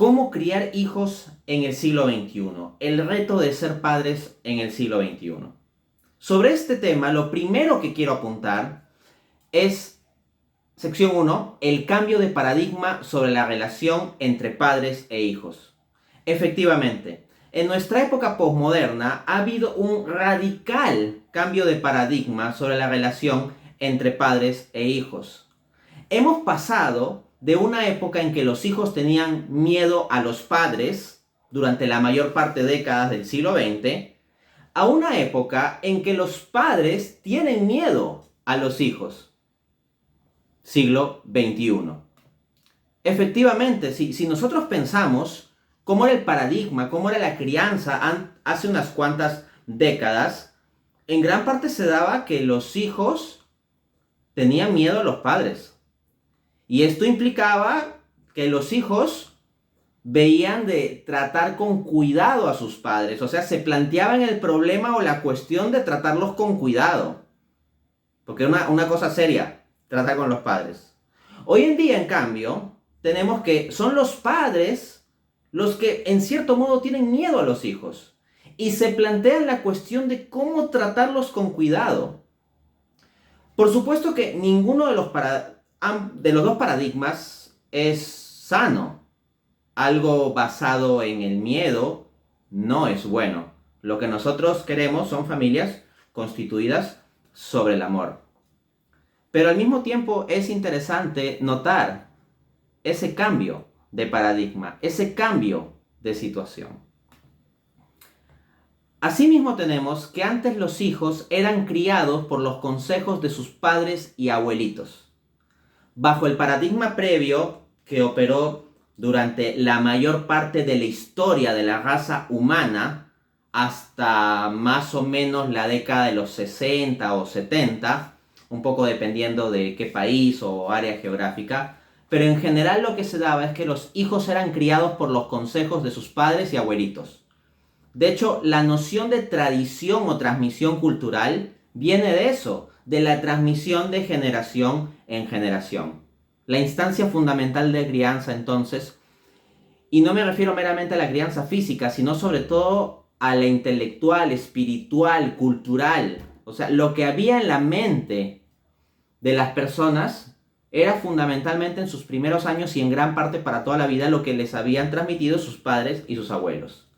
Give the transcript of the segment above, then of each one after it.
¿Cómo criar hijos en el siglo XXI? El reto de ser padres en el siglo XXI. Sobre este tema, lo primero que quiero apuntar es, sección 1, el cambio de paradigma sobre la relación entre padres e hijos. Efectivamente, en nuestra época posmoderna ha habido un radical cambio de paradigma sobre la relación entre padres e hijos. Hemos pasado de una época en que los hijos tenían miedo a los padres durante la mayor parte de décadas del siglo XX a una época en que los padres tienen miedo a los hijos. Siglo XXI. Efectivamente, si nosotros pensamos cómo era el paradigma, cómo era la crianza hace unas cuantas décadas, en gran parte se daba que los hijos tenían miedo a los padres. Y esto implicaba que los hijos veían de tratar con cuidado a sus padres. O sea, se planteaban el problema o la cuestión de tratarlos con cuidado. Porque es una cosa seria, tratar con los padres. Hoy en día, en cambio, tenemos que son los padres los que en cierto modo tienen miedo a los hijos. Y se plantean la cuestión de cómo tratarlos con cuidado. Por supuesto que ninguno de los dos paradigmas es sano. Algo basado en el miedo no es bueno. Lo que nosotros queremos son familias constituidas sobre el amor. Pero al mismo tiempo es interesante notar ese cambio de paradigma, ese cambio de situación. Asimismo tenemos que antes los hijos eran criados por los consejos de sus padres y abuelitos. Bajo el paradigma previo que operó durante la mayor parte de la historia de la raza humana, hasta más o menos la década de los 60 o 70, un poco dependiendo de qué país o área geográfica, pero en general lo que se daba es que los hijos eran criados por los consejos de sus padres y abuelitos. De hecho, la noción de tradición o transmisión cultural viene de eso, de la transmisión de generación en generación. La instancia fundamental de crianza, entonces, y no me refiero meramente a la crianza física, sino sobre todo a la intelectual, espiritual, cultural. O sea, lo que había en la mente de las personas era fundamentalmente en sus primeros años y en gran parte para toda la vida lo que les habían transmitido sus padres y sus abuelos.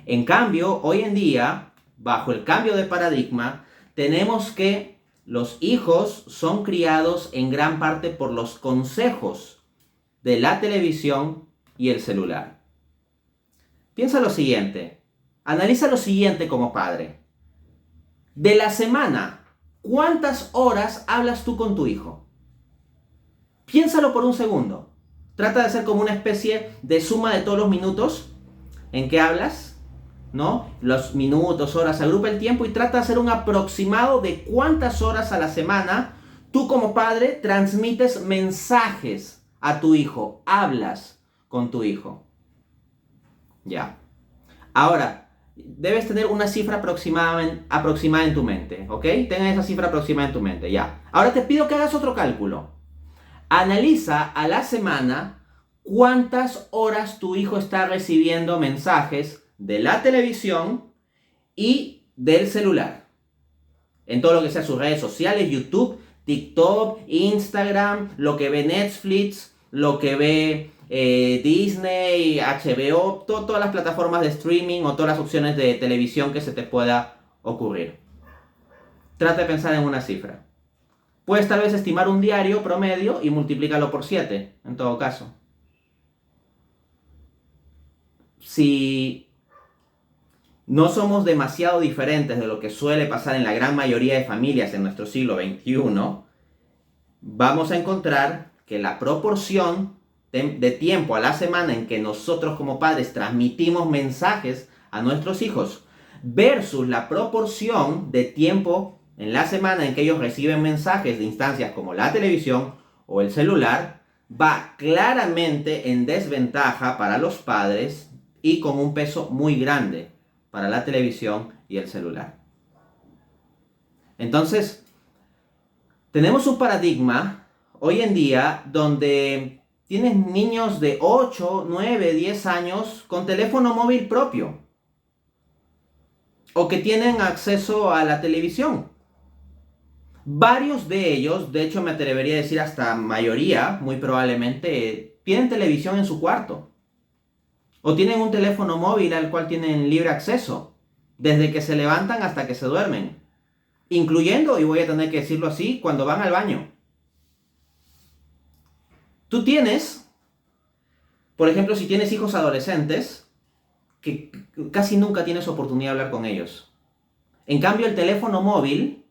En cambio, hoy en día, bajo el cambio de paradigma, tenemos que los hijos son criados en gran parte por los consejos de la televisión y el celular. Piensa lo siguiente, analiza lo siguiente como padre. De la semana, ¿cuántas horas hablas tú con tu hijo? Piénsalo por un segundo. Trata de hacer como una especie de suma de todos los minutos en que hablas, ¿no? Los minutos, horas, agrupa el tiempo y trata de hacer un aproximado de cuántas horas a la semana tú como padre transmites mensajes a tu hijo, hablas con tu hijo. Ya. Ahora, debes tener una cifra aproximada en tu mente, ¿ok? Ten esa cifra aproximada en tu mente, ya. Ahora te pido que hagas otro cálculo. Analiza a la semana cuántas horas tu hijo está recibiendo mensajes de la televisión y del celular. En todo lo que sea sus redes sociales, YouTube, TikTok, Instagram, lo que ve Netflix, lo que ve Disney, HBO, todas las plataformas de streaming o todas las opciones de televisión que se te pueda ocurrir. Trata de pensar en una cifra. Puedes tal vez estimar un diario promedio y multiplícalo por 7, en todo caso. Si no somos demasiado diferentes de lo que suele pasar en la gran mayoría de familias en nuestro siglo XXI, vamos a encontrar que la proporción de tiempo a la semana en que nosotros como padres transmitimos mensajes a nuestros hijos versus la proporción de tiempo en la semana en que ellos reciben mensajes de instancias como la televisión o el celular, va claramente en desventaja para los padres y con un peso muy grande para la televisión y el celular. Entonces, tenemos un paradigma hoy en día donde tienes niños de 8, 9, 10 años con teléfono móvil propio. O que tienen acceso a la televisión. Varios de ellos, de hecho me atrevería a decir hasta mayoría, muy probablemente, tienen televisión en su cuarto. O tienen un teléfono móvil al cual tienen libre acceso, desde que se levantan hasta que se duermen. Incluyendo, y voy a tener que decirlo así, cuando van al baño. Tú tienes, por ejemplo, si tienes hijos adolescentes, que casi nunca tienes oportunidad de hablar con ellos. En cambio, el teléfono móvil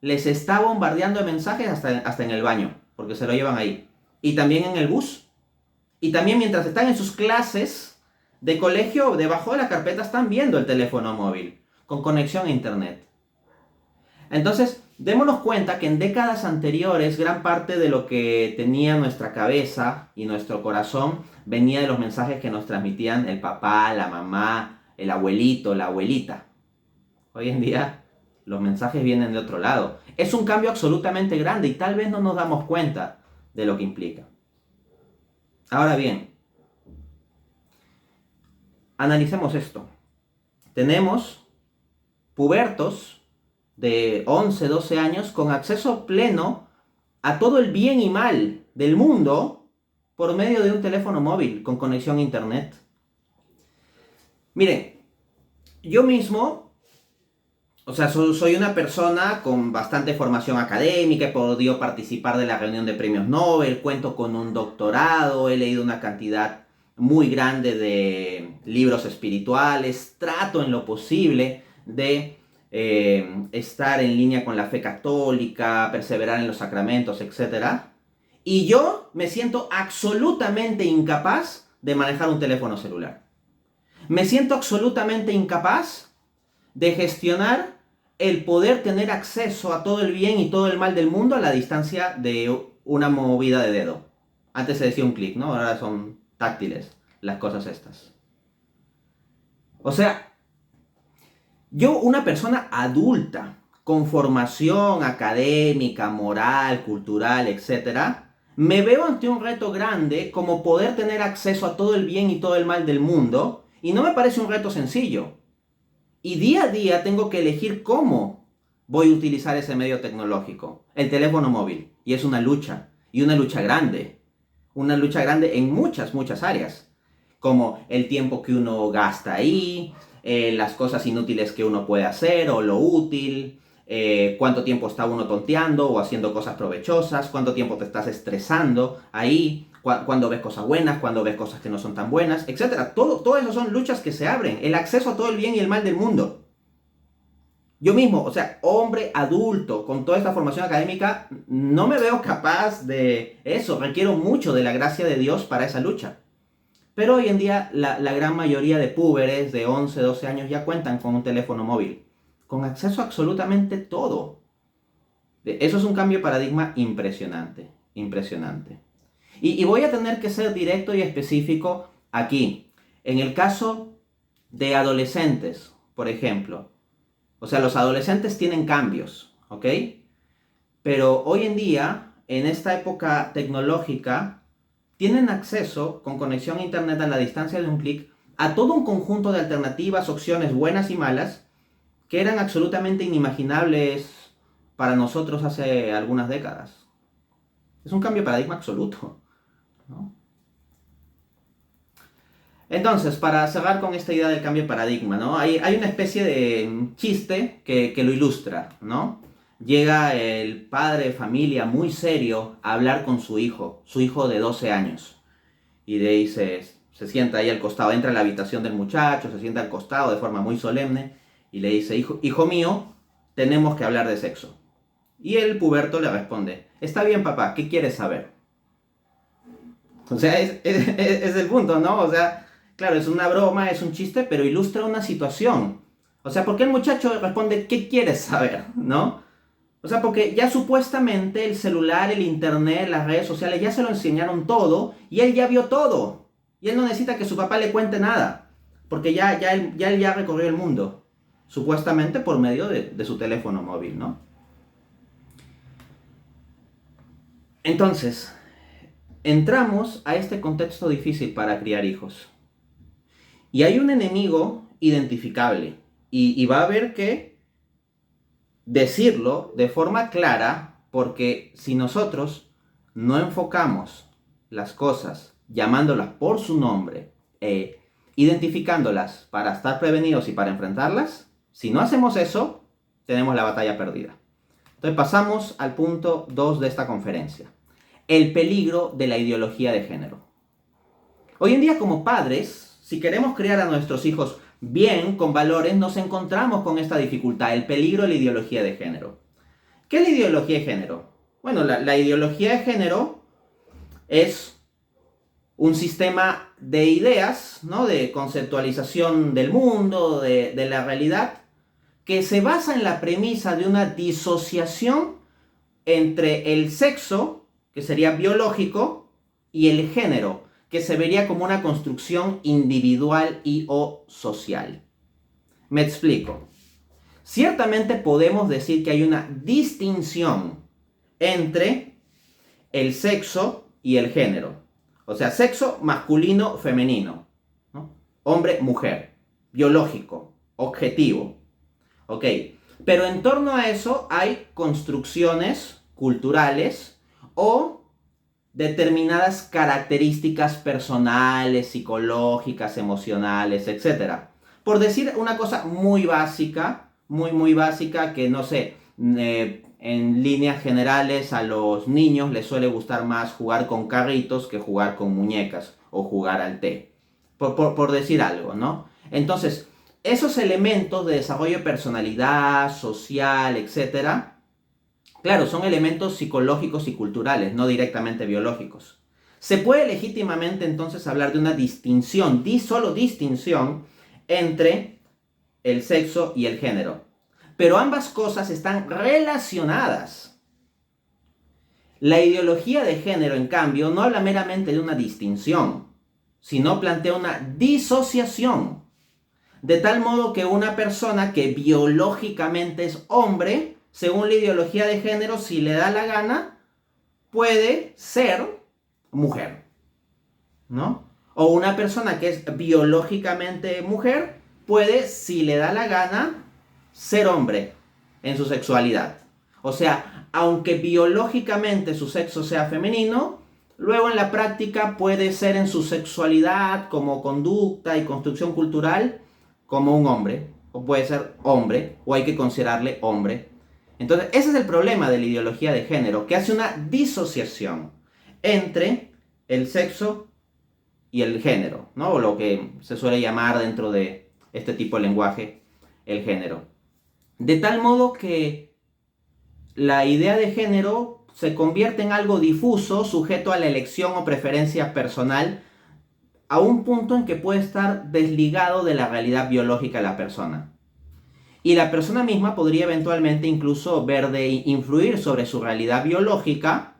les está bombardeando de mensajes hasta en el baño, porque se lo llevan ahí. Y también en el bus. Y también mientras están en sus clases de colegio, debajo de la carpeta están viendo el teléfono móvil, con conexión a internet. Entonces, démonos cuenta que en décadas anteriores, gran parte de lo que tenía nuestra cabeza y nuestro corazón venía de los mensajes que nos transmitían el papá, la mamá, el abuelito, la abuelita. Hoy en día los mensajes vienen de otro lado. Es un cambio absolutamente grande y tal vez no nos damos cuenta de lo que implica. Ahora bien, analicemos esto. Tenemos pubertos de 11, 12 años con acceso pleno a todo el bien y mal del mundo por medio de un teléfono móvil con conexión a internet. Miren, yo mismo, o sea, soy una persona con bastante formación académica, he podido participar de la reunión de premios Nobel, cuento con un doctorado, he leído una cantidad muy grande de libros espirituales, trato en lo posible de estar en línea con la fe católica, perseverar en los sacramentos, etc. Y yo me siento absolutamente incapaz de manejar un teléfono celular. Me siento absolutamente incapaz de gestionar el poder tener acceso a todo el bien y todo el mal del mundo a la distancia de una movida de dedo. Antes se decía un clic, ¿no? Ahora son táctiles las cosas estas. O sea, yo, una persona adulta, con formación académica, moral, cultural, etc., me veo ante un reto grande como poder tener acceso a todo el bien y todo el mal del mundo, y no me parece un reto sencillo. Y día a día tengo que elegir cómo voy a utilizar ese medio tecnológico, el teléfono móvil. Y es una lucha, y una lucha grande en muchas, muchas áreas, como el tiempo que uno gasta ahí, las cosas inútiles que uno puede hacer o lo útil, cuánto tiempo está uno tonteando o haciendo cosas provechosas, cuánto tiempo te estás estresando ahí, cuando ves cosas buenas, cuando ves cosas que no son tan buenas, etc. Todo eso son luchas que se abren, el acceso a todo el bien y el mal del mundo. Yo mismo, o sea, hombre adulto, con toda esta formación académica, no me veo capaz de eso, requiero mucho de la gracia de Dios para esa lucha. Pero hoy en día la gran mayoría de púberes de 11, 12 años ya cuentan con un teléfono móvil, con acceso a absolutamente todo. Eso es un cambio de paradigma impresionante, impresionante. Y voy a tener que ser directo y específico aquí. En el caso de adolescentes, por ejemplo. O sea, los adolescentes tienen cambios, ¿ok? Pero hoy en día, en esta época tecnológica, tienen acceso con conexión a internet a la distancia de un clic a todo un conjunto de alternativas, opciones buenas y malas que eran absolutamente inimaginables para nosotros hace algunas décadas. Es un cambio de paradigma absoluto, ¿no? Entonces, para cerrar con esta idea del cambio de paradigma, ¿no? Hay una especie de chiste que lo ilustra, ¿no? Llega el padre de familia muy serio a hablar con su hijo de 12 años. Y le dice, se sienta ahí al costado, entra a la habitación del muchacho, se sienta al costado de forma muy solemne y le dice, hijo mío, tenemos que hablar de sexo. Y el puberto le responde, está bien papá, ¿qué quieres saber? O sea, es el punto, ¿no? O sea, claro, es una broma, es un chiste, pero ilustra una situación. O sea, ¿por qué el muchacho responde, ¿qué quieres saber? ¿No? O sea, porque ya supuestamente el celular, el internet, las redes sociales ya se lo enseñaron todo y él ya vio todo. Y él no necesita que su papá le cuente nada, porque él ya recorrió el mundo, supuestamente por medio de su teléfono móvil, ¿no? Entonces, entramos a este contexto difícil para criar hijos. Y hay un enemigo identificable. Y va a haber que decirlo de forma clara, porque si nosotros no enfocamos las cosas llamándolas por su nombre, identificándolas para estar prevenidos y para enfrentarlas, si no hacemos eso, tenemos la batalla perdida. Entonces pasamos al punto 2 de esta conferencia. El peligro de la ideología de género. Hoy en día, como padres, si queremos criar a nuestros hijos bien, con valores, nos encontramos con esta dificultad, el peligro de la ideología de género. ¿Qué es la ideología de género? Bueno, la ideología de género es un sistema de ideas, ¿no? De conceptualización del mundo, de la realidad, que se basa en la premisa de una disociación entre el sexo, que sería biológico, y el género, que se vería como una construcción individual y o social. Me explico. Ciertamente podemos decir que hay una distinción entre el sexo y el género. O sea, sexo masculino, femenino, ¿no? Hombre, mujer, biológico, objetivo. Ok, pero en torno a eso hay construcciones culturales o determinadas características personales, psicológicas, emocionales, etc. Por decir una cosa muy básica, muy básica, que no sé, en líneas generales a los niños les suele gustar más jugar con carritos que jugar con muñecas o jugar al té. Por decir algo, ¿no? Entonces, esos elementos de desarrollo de personalidad, social, etcétera, claro, son elementos psicológicos y culturales, no directamente biológicos. Se puede legítimamente entonces hablar de una distinción, solo distinción, entre el sexo y el género. Pero ambas cosas están relacionadas. La ideología de género, en cambio, no habla meramente de una distinción, sino plantea una disociación. De tal modo que una persona que biológicamente es hombre, según la ideología de género, si le da la gana, puede ser mujer, ¿no? O una persona que es biológicamente mujer, puede, si le da la gana, ser hombre en su sexualidad. O sea, aunque biológicamente su sexo sea femenino, luego en la práctica puede ser en su sexualidad, como conducta y construcción cultural, como un hombre, o puede ser hombre, o hay que considerarle hombre. Entonces, ese es el problema de la ideología de género, que hace una disociación entre el sexo y el género, ¿no? O lo que se suele llamar dentro de este tipo de lenguaje, el género. De tal modo que la idea de género se convierte en algo difuso, sujeto a la elección o preferencia personal, a un punto en que puede estar desligado de la realidad biológica de la persona. Y la persona misma podría eventualmente incluso ver de influir sobre su realidad biológica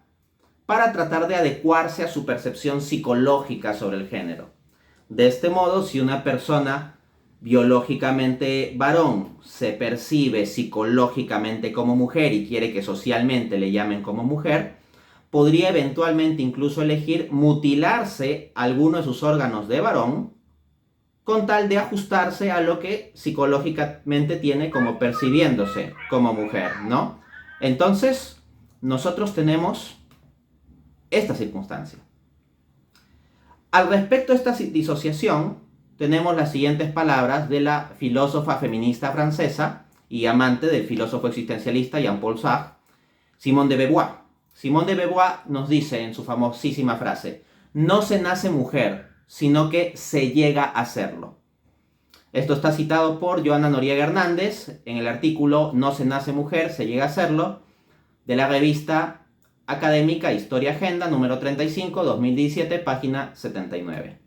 para tratar de adecuarse a su percepción psicológica sobre el género. De este modo, si una persona biológicamente varón se percibe psicológicamente como mujer y quiere que socialmente le llamen como mujer, podría eventualmente incluso elegir mutilarse alguno de sus órganos de varón con tal de ajustarse a lo que psicológicamente tiene como percibiéndose como mujer, ¿no? Entonces, nosotros tenemos esta circunstancia. Al respecto de esta disociación, tenemos las siguientes palabras de la filósofa feminista francesa y amante del filósofo existencialista Jean-Paul Sartre, Simone de Beauvoir. Simone de Beauvoir nos dice en su famosísima frase: no se nace mujer, sino que se llega a serlo. Esto está citado por Joana Noriega Hernández en el artículo No se nace mujer, se llega a serlo, de la revista académica Historia Agenda, número 35, 2017, página 79.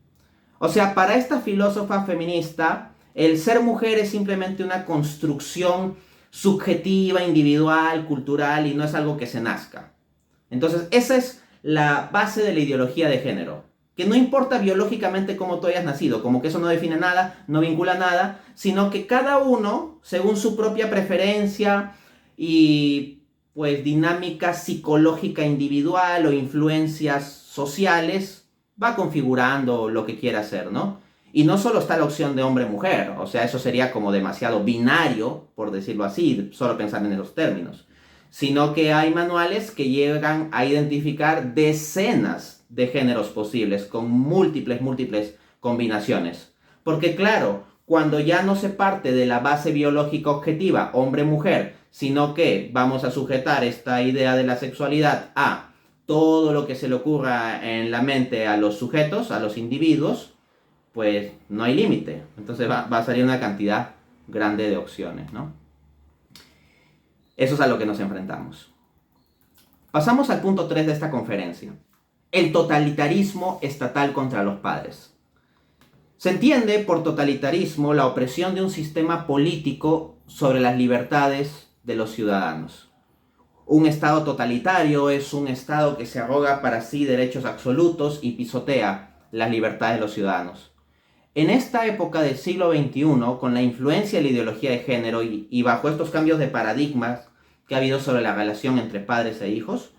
O sea, para esta filósofa feminista, el ser mujer es simplemente una construcción subjetiva, individual, cultural, y no es algo que se nazca. Entonces, esa es la base de la ideología de género. Que no importa biológicamente cómo tú hayas nacido, como que eso no define nada, no vincula nada, sino que cada uno, según su propia preferencia y pues dinámica psicológica individual o influencias sociales, va configurando lo que quiera hacer, ¿no? Y no solo está la opción de hombre-mujer, o sea, eso sería como demasiado binario, por decirlo así, solo pensar en esos términos, sino que hay manuales que llegan a identificar decenas de géneros posibles con múltiples combinaciones. Porque claro, cuando ya no se parte de la base biológica objetiva, hombre-mujer, sino que vamos a sujetar esta idea de la sexualidad a todo lo que se le ocurra en la mente a los sujetos, a los individuos, pues no hay límite. Entonces va a salir una cantidad grande de opciones, ¿no? Eso es a lo que nos enfrentamos. Pasamos al punto 3 de esta conferencia. El totalitarismo estatal contra los padres. Se entiende por totalitarismo la opresión de un sistema político sobre las libertades de los ciudadanos. Un Estado totalitario es un Estado que se arroga para sí derechos absolutos y pisotea las libertades de los ciudadanos. En esta época del siglo XXI, con la influencia de la ideología de género y bajo estos cambios de paradigmas que ha habido sobre la relación entre padres e hijos,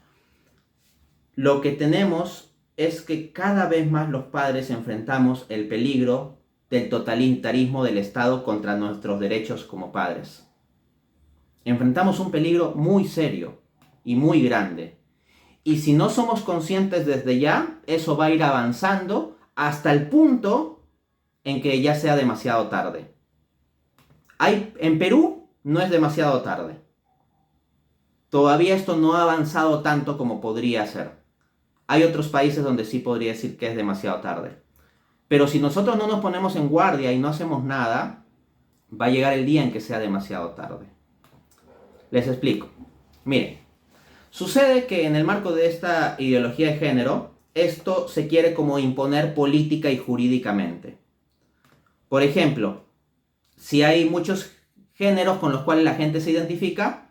lo que tenemos es que cada vez más los padres enfrentamos el peligro del totalitarismo del Estado contra nuestros derechos como padres. Enfrentamos un peligro muy serio y muy grande. Y si no somos conscientes desde ya, eso va a ir avanzando hasta el punto en que ya sea demasiado tarde. En Perú no es demasiado tarde. Todavía esto no ha avanzado tanto como podría ser. Hay otros países donde sí podría decir que es demasiado tarde. Pero si nosotros no nos ponemos en guardia y no hacemos nada, va a llegar el día en que sea demasiado tarde. Les explico. Miren, sucede que en el marco de esta ideología de género, esto se quiere como imponer política y jurídicamente. Por ejemplo, si hay muchos géneros con los cuales la gente se identifica,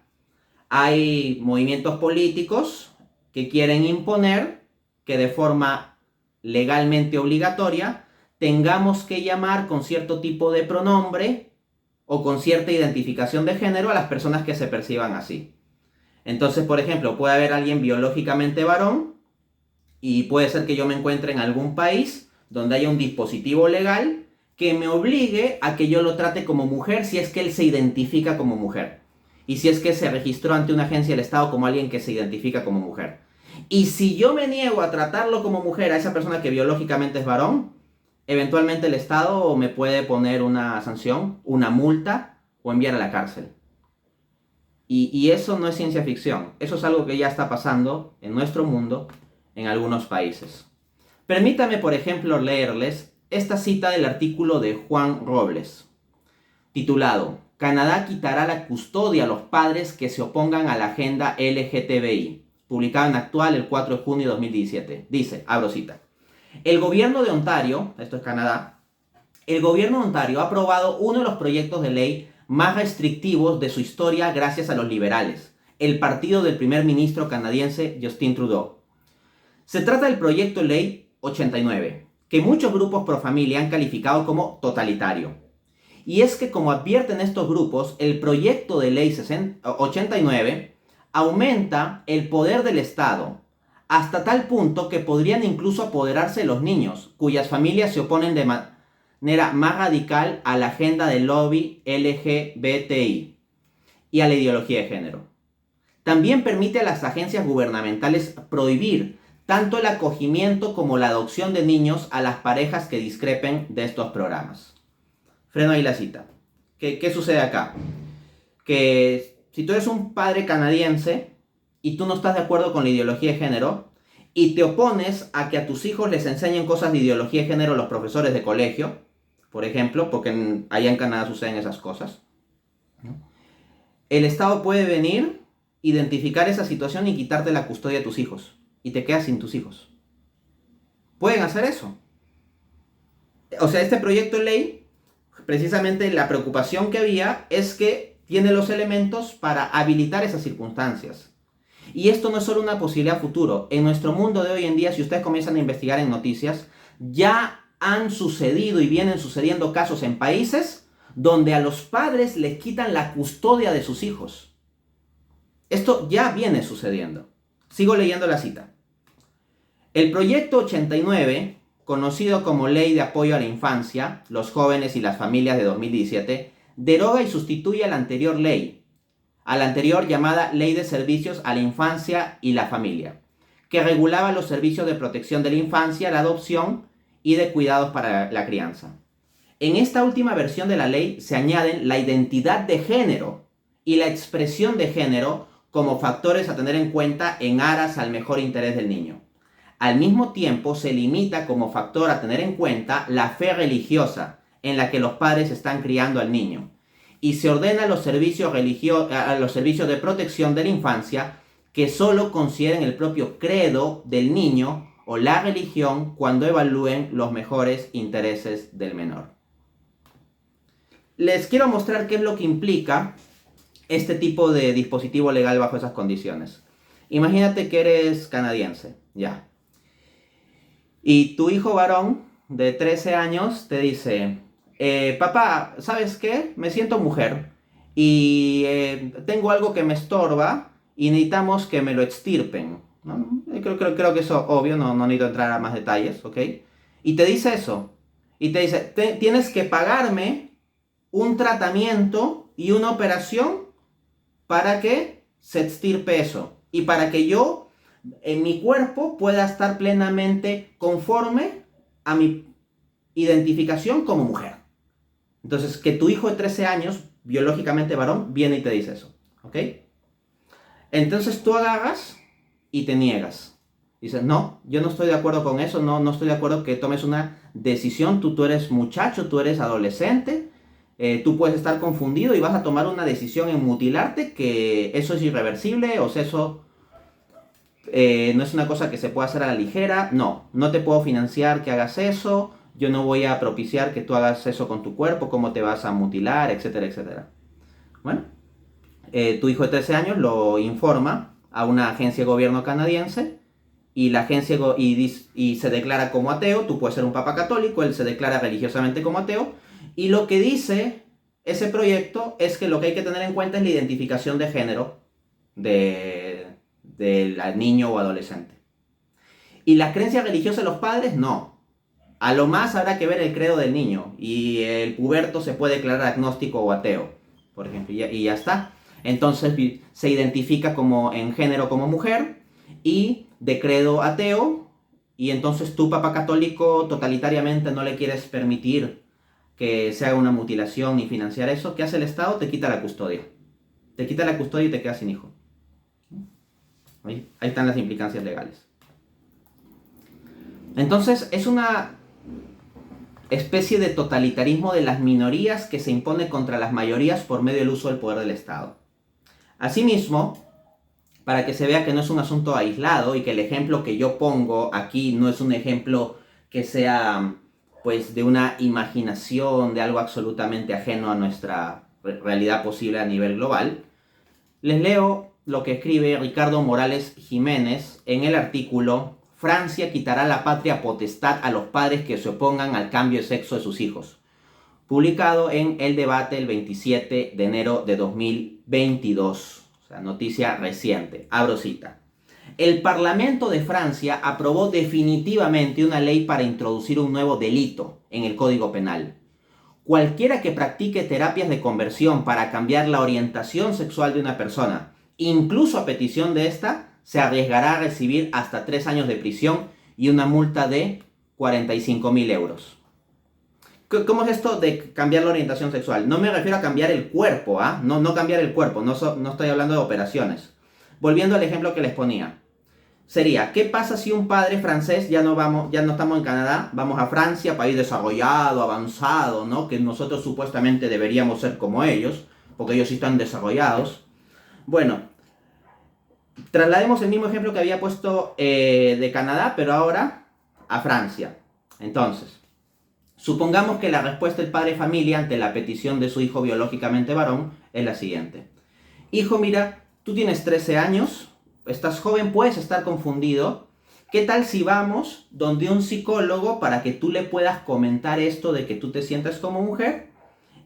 hay movimientos políticos que quieren imponer que de forma legalmente obligatoria tengamos que llamar con cierto tipo de pronombre o con cierta identificación de género a las personas que se perciban así. Entonces, por ejemplo, puede haber alguien biológicamente varón y puede ser que yo me encuentre en algún país donde haya un dispositivo legal que me obligue a que yo lo trate como mujer si es que él se identifica como mujer. Y si es que se registró ante una agencia del Estado como alguien que se identifica como mujer. Y si yo me niego a tratarlo como mujer a esa persona que biológicamente es varón, eventualmente el Estado me puede poner una sanción, una multa o enviar a la cárcel. Y eso no es ciencia ficción. Eso es algo que ya está pasando en nuestro mundo, en algunos países. Permítame, por ejemplo, leerles esta cita del artículo de Juan Robles, titulado Canadá quitará la custodia a los padres que se opongan a la agenda LGTBI, publicado en Actual el 4 de junio de 2017. Dice, abro cita, el gobierno de Ontario, esto es Canadá, el gobierno de Ontario ha aprobado uno de los proyectos de ley más restrictivos de su historia gracias a los liberales, el partido del primer ministro canadiense Justin Trudeau. Se trata del proyecto de ley 89, que muchos grupos pro familia han calificado como totalitario. Y es que, como advierten estos grupos, el proyecto de ley 89 aumenta el poder del Estado hasta tal punto que podrían incluso apoderarse de los niños, cuyas familias se oponen de manera más radical a la agenda del lobby LGBTI y a la ideología de género. También permite a las agencias gubernamentales prohibir tanto el acogimiento como la adopción de niños a las parejas que discrepen de estos programas. Freno ahí la cita. ¿Qué sucede acá? Que si tú eres un padre canadiense y tú no estás de acuerdo con la ideología de género y te opones a que a tus hijos les enseñen cosas de ideología de género los profesores de colegio, por ejemplo, porque allá en Canadá suceden esas cosas, ¿no? El Estado puede venir, identificar esa situación y quitarte la custodia de tus hijos y te quedas sin tus hijos. Pueden hacer eso. O sea, este proyecto de ley, precisamente la preocupación que había es que tiene los elementos para habilitar esas circunstancias. Y esto no es solo una posibilidad futuro. En nuestro mundo de hoy en día, si ustedes comienzan a investigar en noticias, ya han sucedido y vienen sucediendo casos en países donde a los padres les quitan la custodia de sus hijos. Esto ya viene sucediendo. Sigo leyendo la cita. El proyecto 89, conocido como Ley de Apoyo a la Infancia, los Jóvenes y las Familias de 2017, deroga y sustituye a la anterior ley, a la anterior llamada Ley de Servicios a la Infancia y la Familia, que regulaba los servicios de protección de la infancia, la adopción y de cuidados para la crianza. En esta última versión de la ley se añaden la identidad de género y la expresión de género como factores a tener en cuenta en aras al mejor interés del niño. Al mismo tiempo, se limita como factor a tener en cuenta la fe religiosa en la que los padres están criando al niño, y se ordena a los servicios de protección de la infancia que solo consideren el propio credo del niño o la religión cuando evalúen los mejores intereses del menor. Les quiero mostrar qué es lo que implica este tipo de dispositivo legal bajo esas condiciones. Imagínate que eres canadiense, ya. Y tu hijo varón de 13 años te dice, papá, ¿sabes qué? Me siento mujer y tengo algo que me estorba y necesitamos que me lo extirpen, ¿no? Creo que eso es obvio, no necesito entrar a más detalles, ¿ok? Y te dice eso. Y te dice, tienes que pagarme un tratamiento y una operación para que se extirpe eso. Y para que yo en mi cuerpo pueda estar plenamente conforme a mi identificación como mujer. Entonces, que tu hijo de 13 años, biológicamente varón, viene y te dice eso, ¿ok? Entonces tú agarras y te niegas. Dices, no, yo no estoy de acuerdo con eso, no estoy de acuerdo que tomes una decisión, tú eres muchacho, tú eres adolescente, tú puedes estar confundido y vas a tomar una decisión en mutilarte, que eso es irreversible, o sea, eso no es una cosa que se pueda hacer a la ligera, no te puedo financiar que hagas eso, yo no voy a propiciar que tú hagas eso con tu cuerpo, cómo te vas a mutilar, etcétera, etcétera. Bueno, tu hijo de 13 años lo informa a una agencia de gobierno canadiense y la agencia y se declara como ateo. Tú puedes ser un papa católico, él se declara religiosamente como ateo, y lo que dice ese proyecto es que lo que hay que tener en cuenta es la identificación de género del niño o adolescente. Y la creencia religiosa de los padres, no. A lo más habrá que ver el credo del niño, y el puberto se puede declarar agnóstico o ateo, por ejemplo, y ya está. Entonces se identifica en género como mujer y de credo ateo, y entonces tú, papá católico, totalitariamente no le quieres permitir que se haga una mutilación ni financiar eso. ¿Qué hace el Estado? Te quita la custodia. Te quita la custodia y te quedas sin hijo. Ahí están las implicancias legales. Entonces es una especie de totalitarismo de las minorías que se impone contra las mayorías por medio del uso del poder del Estado. Asimismo, para que se vea que no es un asunto aislado y que el ejemplo que yo pongo aquí no es un ejemplo que sea pues de una imaginación, de algo absolutamente ajeno a nuestra realidad posible a nivel global, les leo lo que escribe Ricardo Morales Jiménez en el artículo Francia quitará la patria potestad a los padres que se opongan al cambio de sexo de sus hijos, publicado en El Debate el 27 de enero de 2022, o sea, noticia reciente. Abro cita. El Parlamento de Francia aprobó definitivamente una ley para introducir un nuevo delito en el Código Penal. Cualquiera que practique terapias de conversión para cambiar la orientación sexual de una persona, incluso a petición de esta, se arriesgará a recibir hasta 3 años de prisión y una multa de 45.000 euros. ¿Cómo es esto de cambiar la orientación sexual? No me refiero a cambiar el cuerpo, ¿ah? No cambiar el cuerpo, no estoy hablando de operaciones. Volviendo al ejemplo que les ponía. Sería, ¿qué pasa si un padre francés, ya no estamos en Canadá, vamos a Francia, país desarrollado, avanzado, ¿no? Que nosotros supuestamente deberíamos ser como ellos, porque ellos sí están desarrollados. Bueno, traslademos el mismo ejemplo que había puesto de Canadá, pero ahora a Francia. Entonces, supongamos que la respuesta del padre de familia ante la petición de su hijo biológicamente varón es la siguiente. Hijo, mira, tú tienes 13 años, estás joven, puedes estar confundido. ¿Qué tal si vamos donde un psicólogo para que tú le puedas comentar esto de que tú te sientas como mujer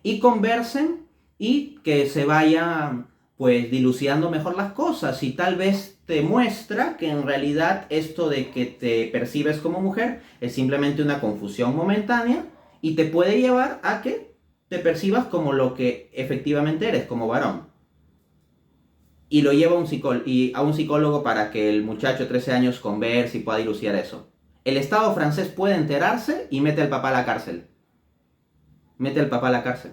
y conversen y que se vaya pues dilucidando mejor las cosas y tal vez te muestra que en realidad esto de que te percibes como mujer es simplemente una confusión momentánea y te puede llevar a que te percibas como lo que efectivamente eres, como varón. Y lo lleva a un psicólogo para que el muchacho de 13 años converse y pueda dilucidar eso. El Estado francés puede enterarse y mete al papá a la cárcel. Mete al papá a la cárcel.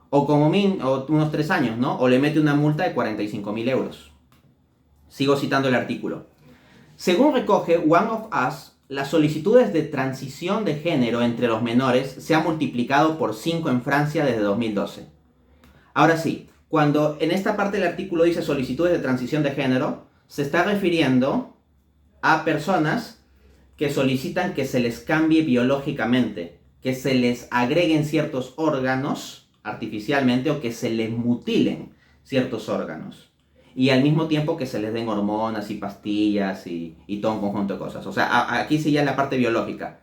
O como o unos 3 años, ¿no? O le mete una multa de 45.000 euros. Sigo citando el artículo. Según recoge One of Us, las solicitudes de transición de género entre los menores se han multiplicado por 5 en Francia desde 2012. Ahora sí, cuando en esta parte del artículo dice solicitudes de transición de género, se está refiriendo a personas que solicitan que se les cambie biológicamente, que se les agreguen ciertos órganos artificialmente o que se les mutilen ciertos órganos. Y al mismo tiempo que se les den hormonas y pastillas y todo un conjunto de cosas. O sea, aquí sí ya es la parte biológica.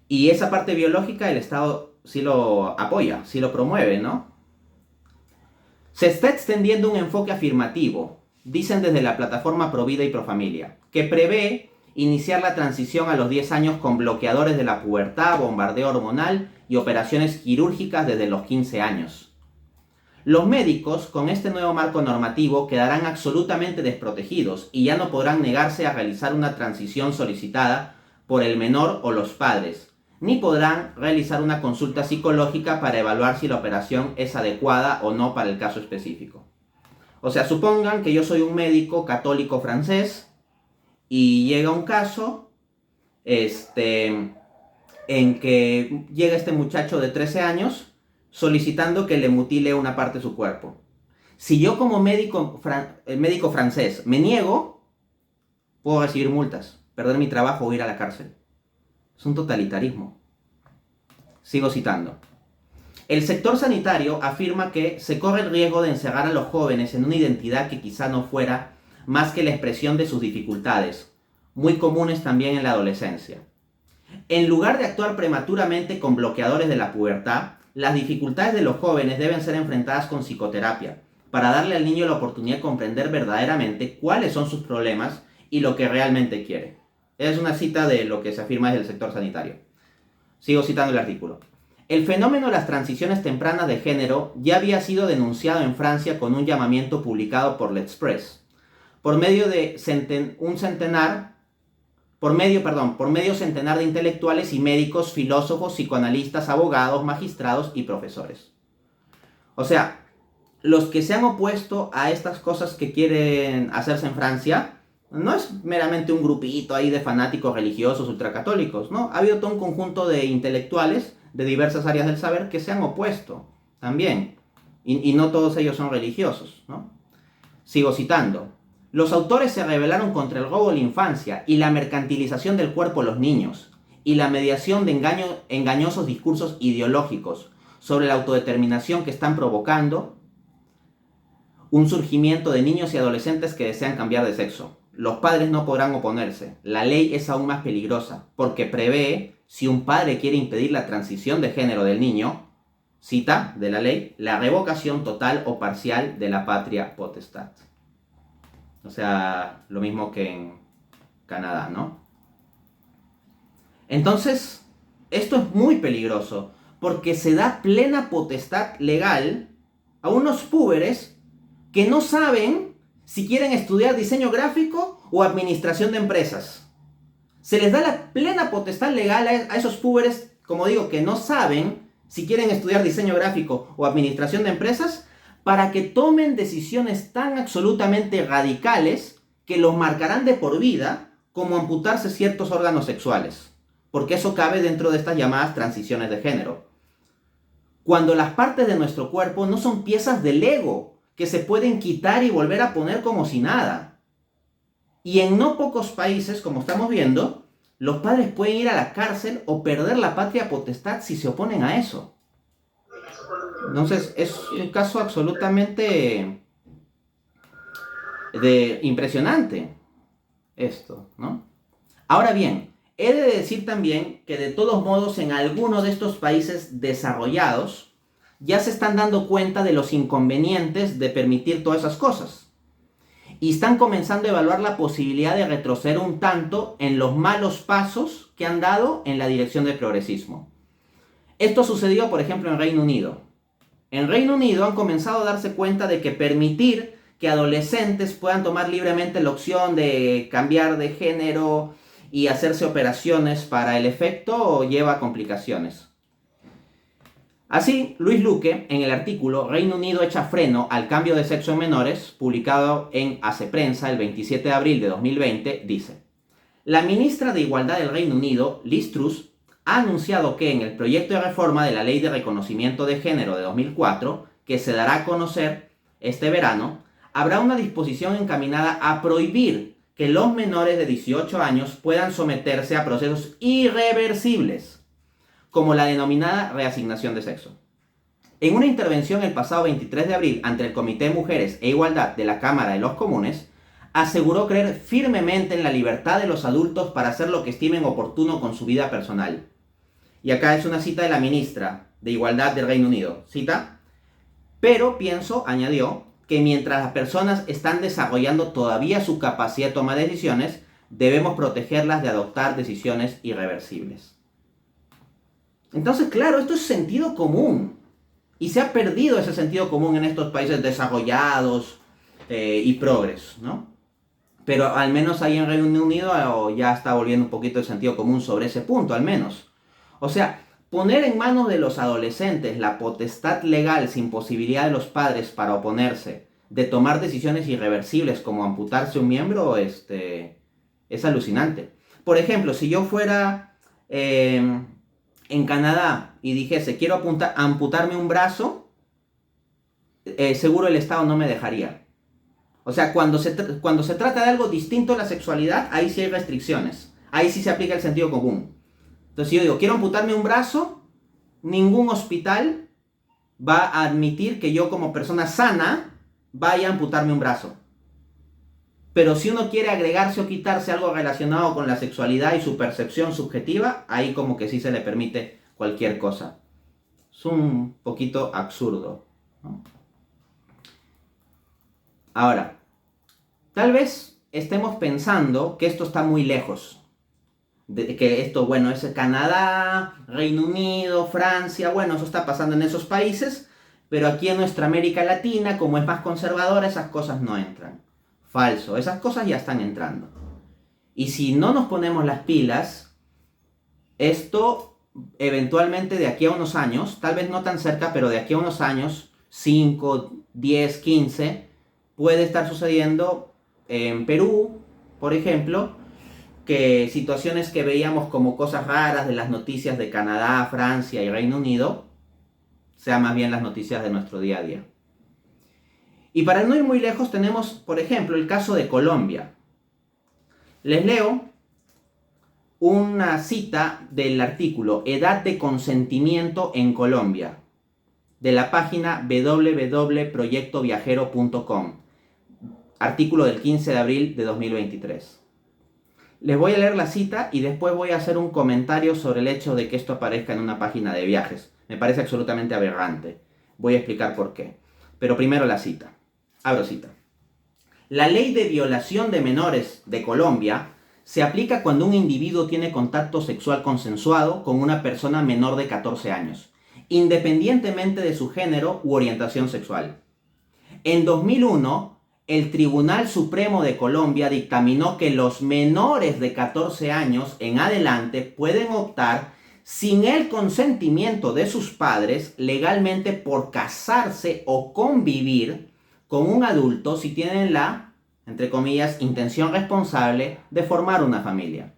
Y esa parte biológica el Estado sí lo apoya, sí lo promueve, ¿no? Se está extendiendo un enfoque afirmativo, dicen desde la plataforma Provida y Profamilia, que prevé iniciar la transición a los 10 años con bloqueadores de la pubertad, bombardeo hormonal y operaciones quirúrgicas desde los 15 años. Los médicos, con este nuevo marco normativo, quedarán absolutamente desprotegidos y ya no podrán negarse a realizar una transición solicitada por el menor o los padres, ni podrán realizar una consulta psicológica para evaluar si la operación es adecuada o no para el caso específico. O sea, supongan que yo soy un médico católico francés y llega un caso en que llega este muchacho de 13 años solicitando que le mutile una parte de su cuerpo. Si yo como médico francés me niego, puedo recibir multas, perder mi trabajo o ir a la cárcel. Es un totalitarismo. Sigo citando. El sector sanitario afirma que se corre el riesgo de encerrar a los jóvenes en una identidad que quizá no fuera más que la expresión de sus dificultades, muy comunes también en la adolescencia. En lugar de actuar prematuramente con bloqueadores de la pubertad, las dificultades de los jóvenes deben ser enfrentadas con psicoterapia, para darle al niño la oportunidad de comprender verdaderamente cuáles son sus problemas y lo que realmente quiere. Es una cita de lo que se afirma desde el sector sanitario. Sigo citando el artículo. El fenómeno de las transiciones tempranas de género ya había sido denunciado en Francia con un llamamiento publicado por L'Express, por medio centenar de intelectuales y médicos, filósofos, psicoanalistas, abogados, magistrados y profesores. O sea, los que se han opuesto a estas cosas que quieren hacerse en Francia, no es meramente un grupito ahí de fanáticos religiosos ultracatólicos, ¿no? Ha habido todo un conjunto de intelectuales de diversas áreas del saber que se han opuesto también. Y no todos ellos son religiosos, ¿no? Sigo citando. Los autores se rebelaron contra el robo de la infancia y la mercantilización del cuerpo de los niños y la mediación de engañosos discursos ideológicos sobre la autodeterminación que están provocando un surgimiento de niños y adolescentes que desean cambiar de sexo. Los padres no podrán oponerse. La ley es aún más peligrosa porque prevé, si un padre quiere impedir la transición de género del niño, cita de la ley, la revocación total o parcial de la patria potestad. O sea, lo mismo que en Canadá, ¿no? Entonces, esto es muy peligroso porque se da plena potestad legal a unos púberes que no saben si quieren estudiar diseño gráfico o administración de empresas. Se les da la plena potestad legal a esos púberes, como digo, que no saben si quieren estudiar diseño gráfico o administración de empresas, para que tomen decisiones tan absolutamente radicales que los marcarán de por vida, como amputarse ciertos órganos sexuales, porque eso cabe dentro de estas llamadas transiciones de género. Cuando las partes de nuestro cuerpo no son piezas de Lego que se pueden quitar y volver a poner como si nada. Y en no pocos países, como estamos viendo, los padres pueden ir a la cárcel o perder la patria potestad si se oponen a eso. Entonces, es un caso absolutamente impresionante esto, ¿no? Ahora bien, he de decir también que de todos modos en algunos de estos países desarrollados ya se están dando cuenta de los inconvenientes de permitir todas esas cosas. Y están comenzando a evaluar la posibilidad de retroceder un tanto en los malos pasos que han dado en la dirección del progresismo. Esto sucedió, por ejemplo, en Reino Unido. En Reino Unido han comenzado a darse cuenta de que permitir que adolescentes puedan tomar libremente la opción de cambiar de género y hacerse operaciones para el efecto lleva a complicaciones. Así, Luis Luque, en el artículo Reino Unido echa freno al cambio de sexo en menores, publicado en Hace Prensa el 27 de abril de 2020, dice: la ministra de Igualdad del Reino Unido, Liz Truss, ha anunciado que en el proyecto de reforma de la Ley de Reconocimiento de Género de 2004, que se dará a conocer este verano, habrá una disposición encaminada a prohibir que los menores de 18 años puedan someterse a procesos irreversibles, como la denominada reasignación de sexo. En una intervención el pasado 23 de abril ante el Comité Mujeres e Igualdad de la Cámara de los Comunes, aseguró creer firmemente en la libertad de los adultos para hacer lo que estimen oportuno con su vida personal. Y acá es una cita de la ministra de Igualdad del Reino Unido. Cita: pero pienso, añadió, que mientras las personas están desarrollando todavía su capacidad de tomar decisiones, debemos protegerlas de adoptar decisiones irreversibles. Entonces, claro, esto es sentido común. Y se ha perdido ese sentido común en estos países desarrollados y progres, ¿no? Pero al menos ahí en Reino Unido ya está volviendo un poquito el sentido común sobre ese punto, al menos. O sea, poner en manos de los adolescentes la potestad legal sin posibilidad de los padres para oponerse, de tomar decisiones irreversibles como amputarse un miembro, es alucinante. Por ejemplo, si yo fuera en Canadá y dijese quiero amputarme un brazo, seguro el Estado no me dejaría. O sea, cuando se trata de algo distinto a la sexualidad, ahí sí hay restricciones. Ahí sí se aplica el sentido común. Entonces, si yo digo, quiero amputarme un brazo, ningún hospital va a admitir que yo como persona sana vaya a amputarme un brazo. Pero si uno quiere agregarse o quitarse algo relacionado con la sexualidad y su percepción subjetiva, ahí como que sí se le permite cualquier cosa. Es un poquito absurdo, ¿no? Ahora, tal vez estemos pensando que esto está muy lejos. Que esto, bueno, es Canadá, Reino Unido, Francia, bueno, eso está pasando en esos países, pero aquí en nuestra América Latina, como es más conservadora, esas cosas no entran. Falso, esas cosas ya están entrando. Y si no nos ponemos las pilas, esto eventualmente de aquí a unos años, tal vez no tan cerca, pero de aquí a unos años, 5, 10, 15, puede estar sucediendo en Perú, por ejemplo, que situaciones que veíamos como cosas raras de las noticias de Canadá, Francia y Reino Unido, sean más bien las noticias de nuestro día a día. Y para no ir muy lejos tenemos, por ejemplo, el caso de Colombia. Les leo una cita del artículo Edad de consentimiento en Colombia, de la página www.proyectoviajero.com, artículo del 15 de abril de 2023. Les voy a leer la cita y después voy a hacer un comentario sobre el hecho de que esto aparezca en una página de viajes. Me parece absolutamente aberrante. Voy a explicar por qué. Pero primero la cita. Abro cita. La ley de violación de menores de Colombia se aplica cuando un individuo tiene contacto sexual consensuado con una persona menor de 14 años, independientemente de su género u orientación sexual. En 2001, el Tribunal Supremo de Colombia dictaminó que los menores de 14 años en adelante pueden optar sin el consentimiento de sus padres legalmente por casarse o convivir con un adulto si tienen la, entre comillas, intención responsable de formar una familia.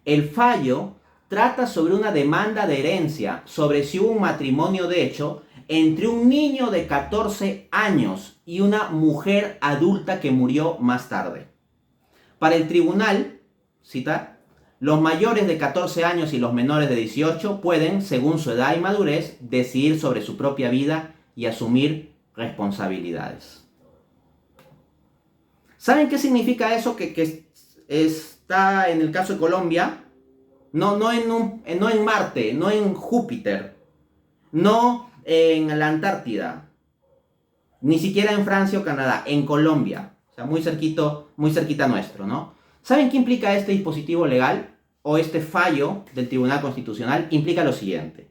El fallo trata sobre una demanda de herencia sobre si hubo un matrimonio de hecho entre un niño de 14 años y una mujer adulta que murió más tarde. Para el tribunal, cita, los mayores de 14 años y los menores de 18 pueden, según su edad y madurez, decidir sobre su propia vida y asumir responsabilidades. ¿Saben qué significa eso que está en el caso de Colombia? No en Marte, no en Júpiter, no en la Antártida, ni siquiera en Francia o Canadá, en Colombia, o sea, muy cerquita nuestro, ¿no? ¿Saben qué implica este dispositivo legal o este fallo del Tribunal Constitucional? Implica lo siguiente.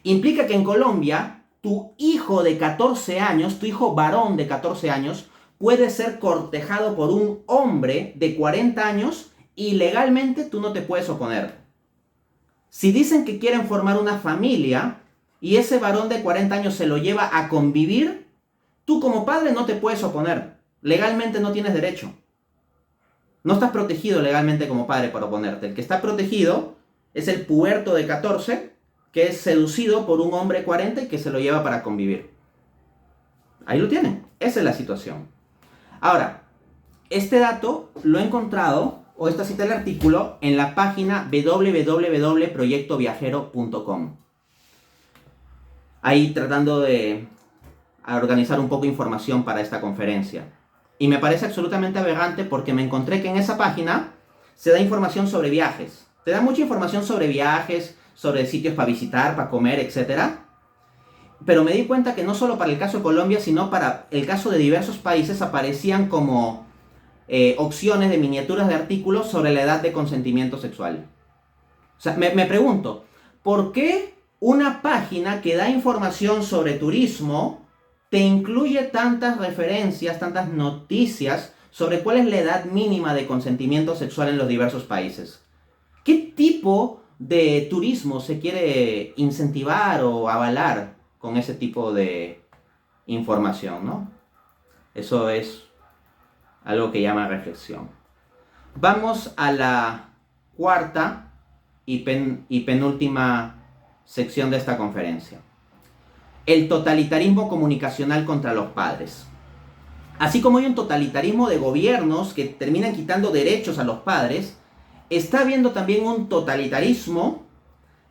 Implica que en Colombia, tu hijo de 14 años, tu hijo varón de 14 años, puede ser cortejado por un hombre de 40 años y legalmente tú no te puedes oponer. Si dicen que quieren formar una familia y ese varón de 40 años se lo lleva a convivir, tú como padre no te puedes oponer. Legalmente no tienes derecho. No estás protegido legalmente como padre para oponerte. El que está protegido es el puberto de 14 que es seducido por un hombre 40 y que se lo lleva para convivir. Ahí lo tienen. Esa es la situación. Ahora, este dato lo he encontrado, o esta cita del artículo, en la página www.proyectoviajero.com. Ahí tratando de organizar un poco de información para esta conferencia. Y me parece absolutamente aberrante porque me encontré que en esa página se da información sobre viajes. Te da mucha información sobre viajes, sobre sitios para visitar, para comer, etc. Pero me di cuenta que no solo para el caso de Colombia, sino para el caso de diversos países aparecían como opciones de miniaturas de artículos sobre la edad de consentimiento sexual. O sea, me pregunto, ¿por qué una página que da información sobre turismo te incluye tantas referencias, tantas noticias sobre cuál es la edad mínima de consentimiento sexual en los diversos países? ¿Qué tipo de turismo se quiere incentivar o avalar con ese tipo de información, ¿no? Eso es algo que llama reflexión. Vamos a la cuarta y penúltima sección de esta conferencia. El totalitarismo comunicacional contra los padres. Así como hay un totalitarismo de gobiernos que terminan quitando derechos a los padres, está habiendo también un totalitarismo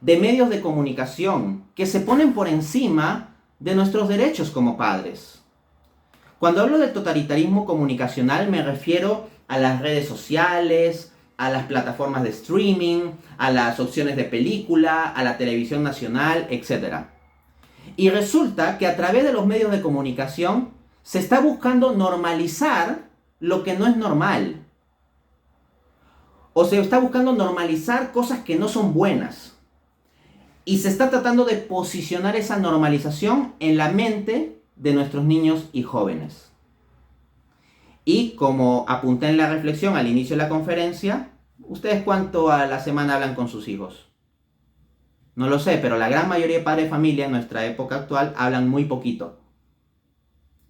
de medios de comunicación que se ponen por encima de nuestros derechos como padres. Cuando hablo del totalitarismo comunicacional me refiero a las redes sociales, a las plataformas de streaming, a las opciones de película, a la televisión nacional, etc. Y resulta que a través de los medios de comunicación se está buscando normalizar lo que no es normal. O se está buscando normalizar cosas que no son buenas. Y se está tratando de posicionar esa normalización en la mente de nuestros niños y jóvenes. Y como apunté en la reflexión al inicio de la conferencia, ¿ustedes cuánto a la semana hablan con sus hijos? No lo sé, pero la gran mayoría de padres de familia en nuestra época actual hablan muy poquito.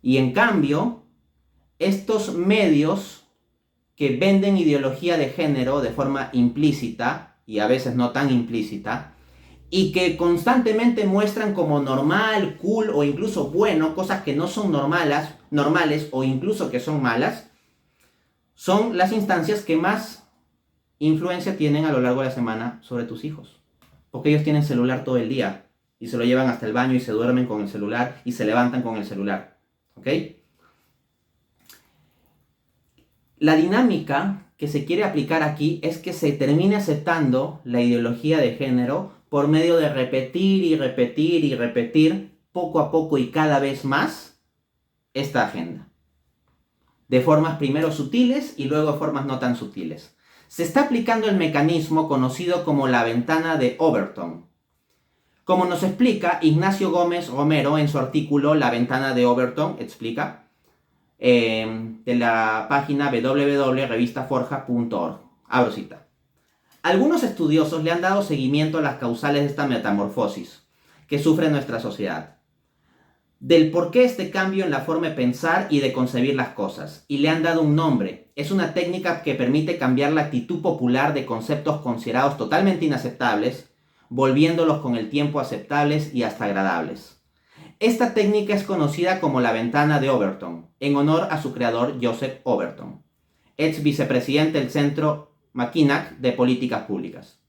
Y en cambio, estos medios que venden ideología de género de forma implícita, y a veces no tan implícita, y que constantemente muestran como normal, cool o incluso bueno, cosas que no son normales o incluso que son malas, son las instancias que más influencia tienen a lo largo de la semana sobre tus hijos. Porque ellos tienen celular todo el día y se lo llevan hasta el baño y se duermen con el celular y se levantan con el celular. ¿Ok? La dinámica que se quiere aplicar aquí es que se termine aceptando la ideología de género por medio de repetir y repetir y repetir poco a poco y cada vez más esta agenda. De formas primero sutiles y luego de formas no tan sutiles. Se está aplicando el mecanismo conocido como la ventana de Overton. Como nos explica Ignacio Gómez Romero en su artículo La ventana de Overton, explica, de la página www.revistaforja.org. Abro cita. Algunos estudiosos le han dado seguimiento a las causales de esta metamorfosis que sufre nuestra sociedad, del por qué este cambio en la forma de pensar y de concebir las cosas, y le han dado un nombre. Es una técnica que permite cambiar la actitud popular de conceptos considerados totalmente inaceptables, volviéndolos con el tiempo aceptables y hasta agradables. Esta técnica es conocida como la ventana de Overton, en honor a su creador Joseph Overton, ex vicepresidente del Centro Mackinac de Políticas Públicas.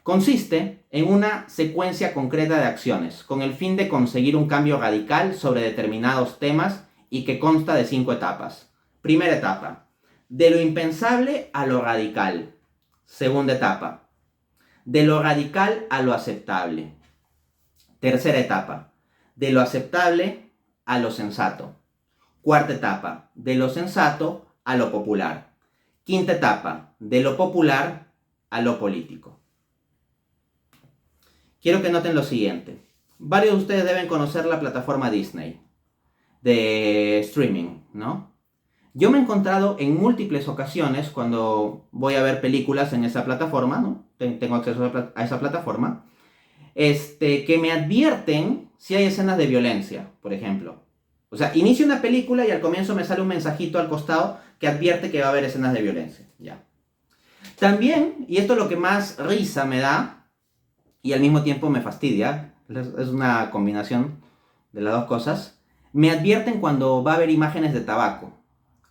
Consiste en una secuencia concreta de acciones, con el fin de conseguir un cambio radical sobre determinados temas y que consta de 5 etapas. Primera etapa, de lo impensable a lo radical. Segunda etapa, de lo radical a lo aceptable. Tercera etapa, de lo aceptable a lo sensato. Cuarta etapa, de lo sensato a lo popular. Quinta etapa, de lo popular a lo político. Quiero que noten lo siguiente. Varios de ustedes deben conocer la plataforma Disney de streaming, ¿no? Yo me he encontrado en múltiples ocasiones cuando voy a ver películas en esa plataforma, ¿no? Tengo acceso a esa plataforma, que me advierten si hay escenas de violencia, por ejemplo. O sea, inicio una película y al comienzo me sale un mensajito al costado que advierte que va a haber escenas de violencia. Ya. También, y esto es lo que más risa me da y al mismo tiempo me fastidia, es una combinación de las dos cosas, me advierten cuando va a haber imágenes de tabaco.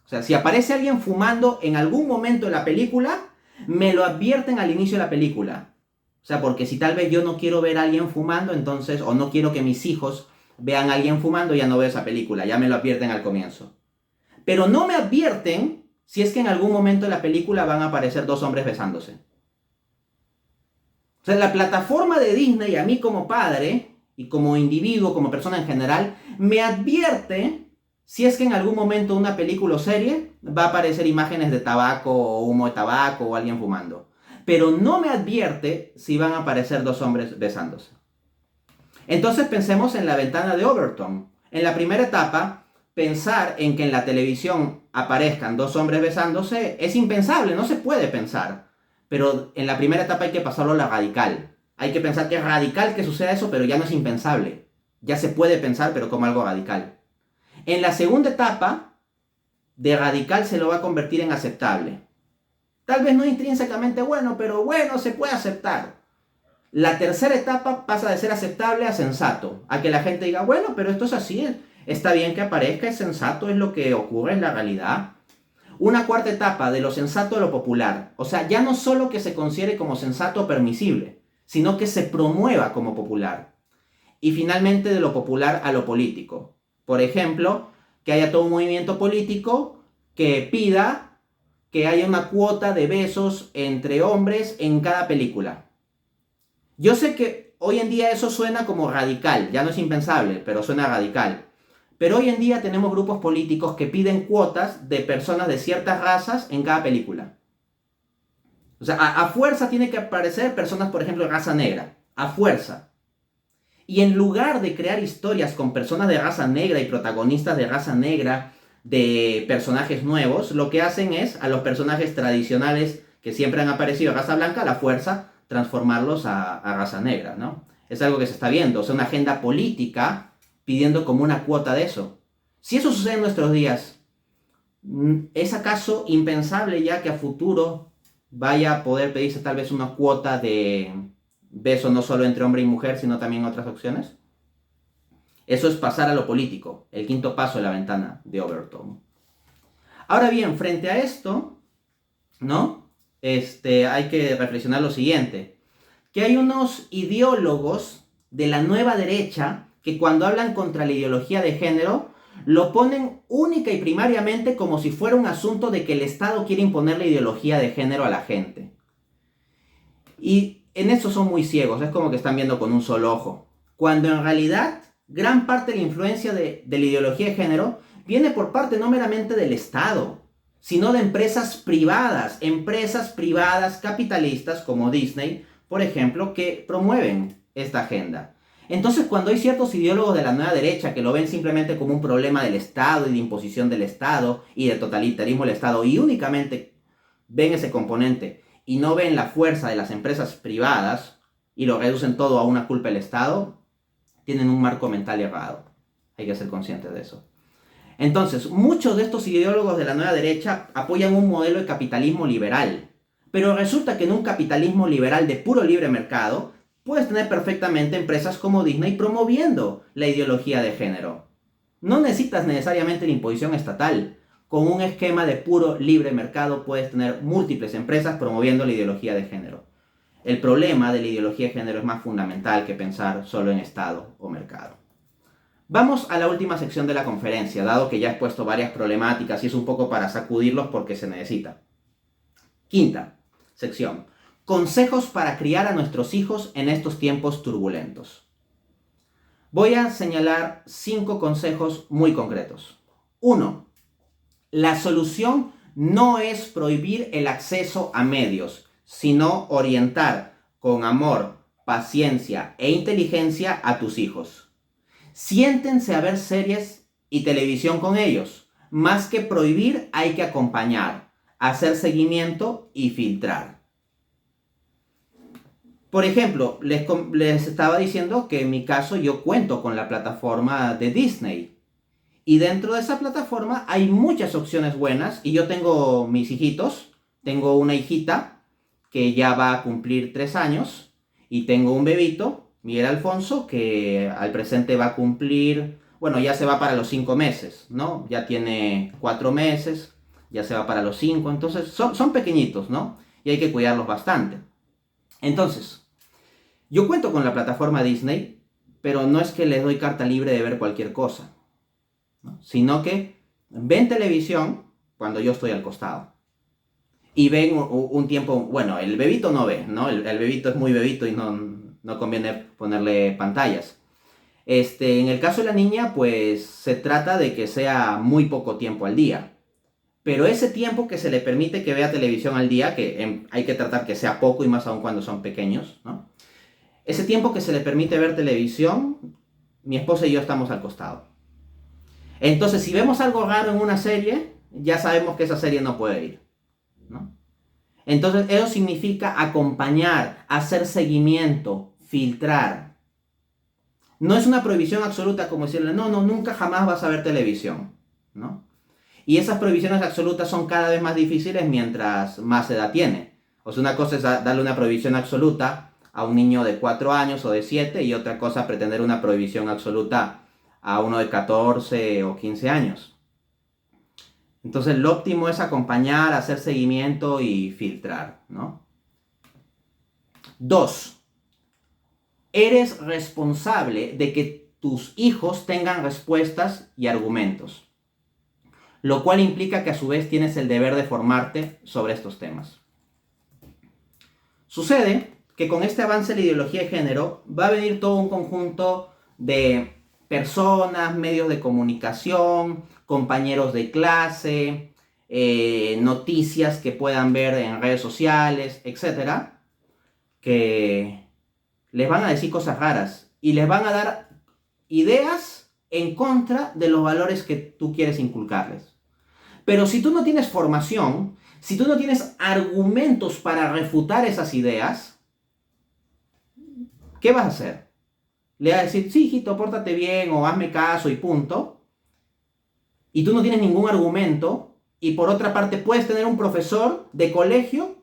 O sea, si aparece alguien fumando en algún momento de la película, me lo advierten al inicio de la película. O sea, porque si tal vez yo no quiero ver a alguien fumando, entonces, o no quiero que mis hijos vean a alguien fumando, ya no veo esa película, ya me lo advierten al comienzo. Pero no me advierten si es que en algún momento de la película van a aparecer dos hombres besándose. O sea, la plataforma de Disney, a mí como padre, y como individuo, como persona en general, me advierte si es que en algún momento una película o serie va a aparecer imágenes de tabaco o humo de tabaco o alguien fumando. Pero no me advierte si van a aparecer dos hombres besándose. Entonces pensemos en la ventana de Overton. En la primera etapa, pensar en que en la televisión aparezcan dos hombres besándose es impensable, no se puede pensar. Pero en la primera etapa hay que pasarlo a la radical. Hay que pensar que es radical que suceda eso, pero ya no es impensable. Ya se puede pensar, pero como algo radical. En la segunda etapa, de radical se lo va a convertir en aceptable. Tal vez no intrínsecamente bueno, pero bueno, se puede aceptar. La tercera etapa pasa de ser aceptable a sensato. A que la gente diga, bueno, pero esto es así. Está bien que aparezca, es sensato, es lo que ocurre en la realidad. Una cuarta etapa, de lo sensato a lo popular. O sea, ya no solo que se considere como sensato o permisible, sino que se promueva como popular. Y finalmente, de lo popular a lo político. Por ejemplo, que haya todo un movimiento político que pida que haya una cuota de besos entre hombres en cada película. Yo sé que hoy en día eso suena como radical, ya no es impensable, pero suena radical. Pero hoy en día tenemos grupos políticos que piden cuotas de personas de ciertas razas en cada película. O sea, a fuerza tiene que aparecer personas, por ejemplo, de raza negra. A fuerza. Y en lugar de crear historias con personas de raza negra y protagonistas de raza negra, de personajes nuevos, lo que hacen es a los personajes tradicionales que siempre han aparecido de raza blanca, a la fuerza, transformarlos a raza negra, ¿no? Es algo que se está viendo, o sea, una agenda política pidiendo como una cuota de eso. Si eso sucede en nuestros días, ¿es acaso impensable ya que a futuro vaya a poder pedirse tal vez una cuota de beso no solo entre hombre y mujer, sino también otras opciones? Eso es pasar a lo político, el quinto paso de la ventana de Overton. Ahora bien, frente a esto, ¿no? Hay que reflexionar lo siguiente, que hay unos ideólogos de la nueva derecha que cuando hablan contra la ideología de género, lo ponen única y primariamente como si fuera un asunto de que el Estado quiere imponer la ideología de género a la gente. Y en eso son muy ciegos, es como que están viendo con un solo ojo. Cuando en realidad, gran parte de la influencia de la ideología de género viene por parte no meramente del Estado, sino de empresas privadas capitalistas como Disney, por ejemplo, que promueven esta agenda. Entonces, cuando hay ciertos ideólogos de la nueva derecha que lo ven simplemente como un problema del Estado y de imposición del Estado y de totalitarismo del Estado y únicamente ven ese componente y no ven la fuerza de las empresas privadas y lo reducen todo a una culpa del Estado, tienen un marco mental errado. Hay que ser conscientes de eso. Entonces, muchos de estos ideólogos de la nueva derecha apoyan un modelo de capitalismo liberal. Pero resulta que en un capitalismo liberal de puro libre mercado, puedes tener perfectamente empresas como Disney promoviendo la ideología de género. No necesitas necesariamente la imposición estatal. Con un esquema de puro libre mercado puedes tener múltiples empresas promoviendo la ideología de género. El problema de la ideología de género es más fundamental que pensar solo en Estado o mercado. Vamos a la última sección de la conferencia, dado que ya he expuesto varias problemáticas y es un poco para sacudirlos porque se necesita. Quinta sección. Consejos para criar a nuestros hijos en estos tiempos turbulentos. Voy a señalar 5 consejos muy concretos. 1. La solución no es prohibir el acceso a medios, sino orientar con amor, paciencia e inteligencia a tus hijos. Siéntense a ver series y televisión con ellos. Más que prohibir, hay que acompañar, hacer seguimiento y filtrar. Por ejemplo, les estaba diciendo que en mi caso yo cuento con la plataforma de Disney. Y dentro de esa plataforma hay muchas opciones buenas. Y yo tengo mis hijitos. Tengo una hijita que ya va a cumplir 3 años. Y tengo un bebito, Miguel Alfonso, que al presente va a cumplir... Bueno, ya se va para los 5 meses, ¿no? Ya tiene 4 meses, ya se va para los 5. Entonces son pequeñitos, ¿no? Y hay que cuidarlos bastante. Entonces, yo cuento con la plataforma Disney, pero no es que les doy carta libre de ver cualquier cosa, ¿no? Sino que ven televisión cuando yo estoy al costado. Y ven un tiempo, bueno, el bebito no ve, ¿no? El bebito es muy bebito y no conviene ponerle pantallas. En el caso de la niña, pues se trata de que sea muy poco tiempo al día. Pero ese tiempo que se le permite que vea televisión al día, que hay que tratar que sea poco y más aún cuando son pequeños, ¿no? Ese tiempo que se le permite ver televisión, mi esposa y yo estamos al costado. Entonces, si vemos algo raro en una serie, ya sabemos que esa serie no puede ir, ¿no? Entonces, eso significa acompañar, hacer seguimiento, filtrar. No es una prohibición absoluta como decirle, no, nunca jamás vas a ver televisión, ¿no? Y esas prohibiciones absolutas son cada vez más difíciles mientras más edad tiene. O sea, una cosa es darle una prohibición absoluta a un niño de 4 años o de 7 y otra cosa pretender una prohibición absoluta a uno de 14 o 15 años. Entonces, lo óptimo es acompañar, hacer seguimiento y filtrar, ¿no? 2. Eres responsable de que tus hijos tengan respuestas y argumentos, lo cual implica que a su vez tienes el deber de formarte sobre estos temas. Sucede que con este avance de la ideología de género va a venir todo un conjunto de personas, medios de comunicación, compañeros de clase, noticias que puedan ver en redes sociales, etcétera, que les van a decir cosas raras y les van a dar ideas en contra de los valores que tú quieres inculcarles. Pero si tú no tienes formación, si tú no tienes argumentos para refutar esas ideas, ¿qué vas a hacer? Le vas a decir, sí, hijito, pórtate bien o hazme caso y punto. Y tú no tienes ningún argumento. Y por otra parte, puedes tener un profesor de colegio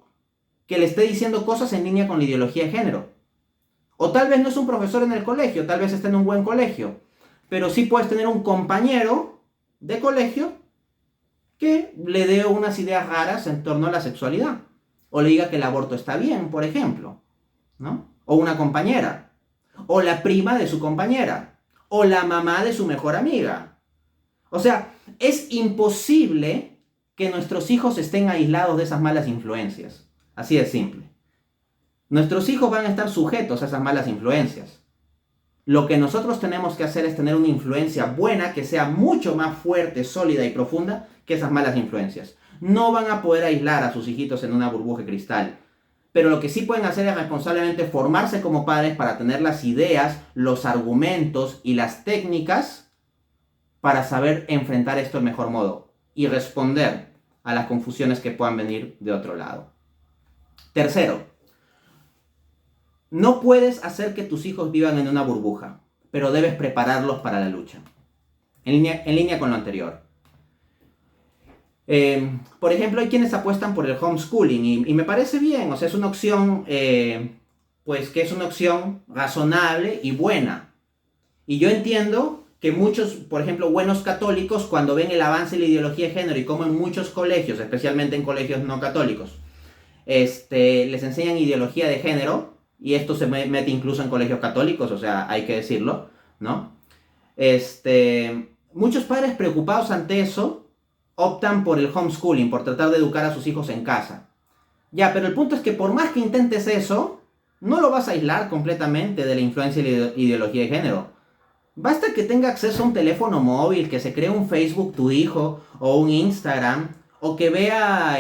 que le esté diciendo cosas en línea con la ideología de género. O tal vez no es un profesor en el colegio, tal vez esté en un buen colegio. Pero sí puedes tener un compañero de colegio que le dé unas ideas raras en torno a la sexualidad. O le diga que el aborto está bien, por ejemplo, ¿no? O una compañera. O la prima de su compañera. O la mamá de su mejor amiga. O sea, es imposible que nuestros hijos estén aislados de esas malas influencias. Así de simple. Nuestros hijos van a estar sujetos a esas malas influencias. Lo que nosotros tenemos que hacer es tener una influencia buena que sea mucho más fuerte, sólida y profunda que esas malas influencias. No van a poder aislar a sus hijitos en una burbuja de cristal. Pero lo que sí pueden hacer es responsablemente formarse como padres para tener las ideas, los argumentos y las técnicas para saber enfrentar esto del mejor modo y responder a las confusiones que puedan venir de otro lado. Tercero, no puedes hacer que tus hijos vivan en una burbuja, pero debes prepararlos para la lucha. En línea con lo anterior. Por ejemplo, hay quienes apuestan por el homeschooling y me parece bien, o sea, es una opción, pues que es una opción razonable y buena. Y yo entiendo que muchos, por ejemplo, buenos católicos, cuando ven el avance de la ideología de género y como en muchos colegios, especialmente en colegios no católicos, les enseñan ideología de género, y esto se mete incluso en colegios católicos, o sea, hay que decirlo, ¿no? Muchos padres preocupados ante eso optan por el homeschooling, por tratar de educar a sus hijos en casa. Ya, pero el punto es que por más que intentes eso, no lo vas a aislar completamente de la influencia y la ideología de género. Basta que tenga acceso a un teléfono móvil, que se cree un Facebook tu hijo o un Instagram, o que vea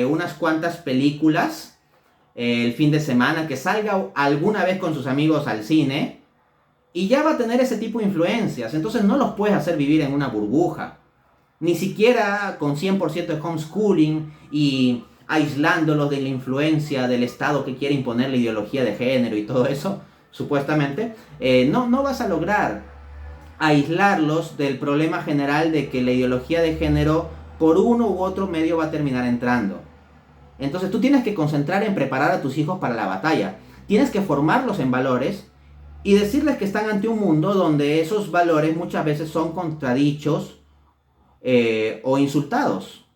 unas cuantas películas el fin de semana, que salga alguna vez con sus amigos al cine, y ya va a tener ese tipo de influencias. Entonces no los puedes hacer vivir en una burbuja. Ni siquiera con 100% de homeschooling y aislándolos de la influencia del Estado que quiere imponer la ideología de género y todo eso, supuestamente, no vas a lograr aislarlos del problema general de que la ideología de género por uno u otro medio va a terminar entrando. Entonces tú tienes que concentrar en preparar a tus hijos para la batalla. Tienes que formarlos en valores y decirles que están ante un mundo donde esos valores muchas veces son contradichos o insultados.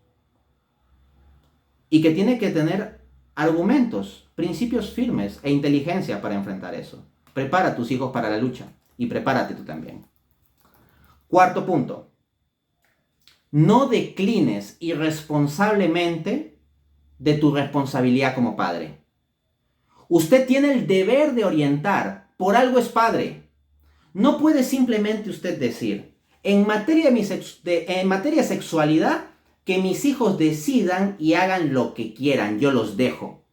Y que tiene que tener argumentos, principios firmes e inteligencia para enfrentar eso. Prepara a tus hijos para la lucha y prepárate tú también. Cuarto punto. No declines irresponsablemente de tu responsabilidad como padre. Usted tiene el deber de orientar, por algo es padre. No puede simplemente usted decir, en materia de sexualidad, que mis hijos decidan y hagan lo que quieran, yo los dejo.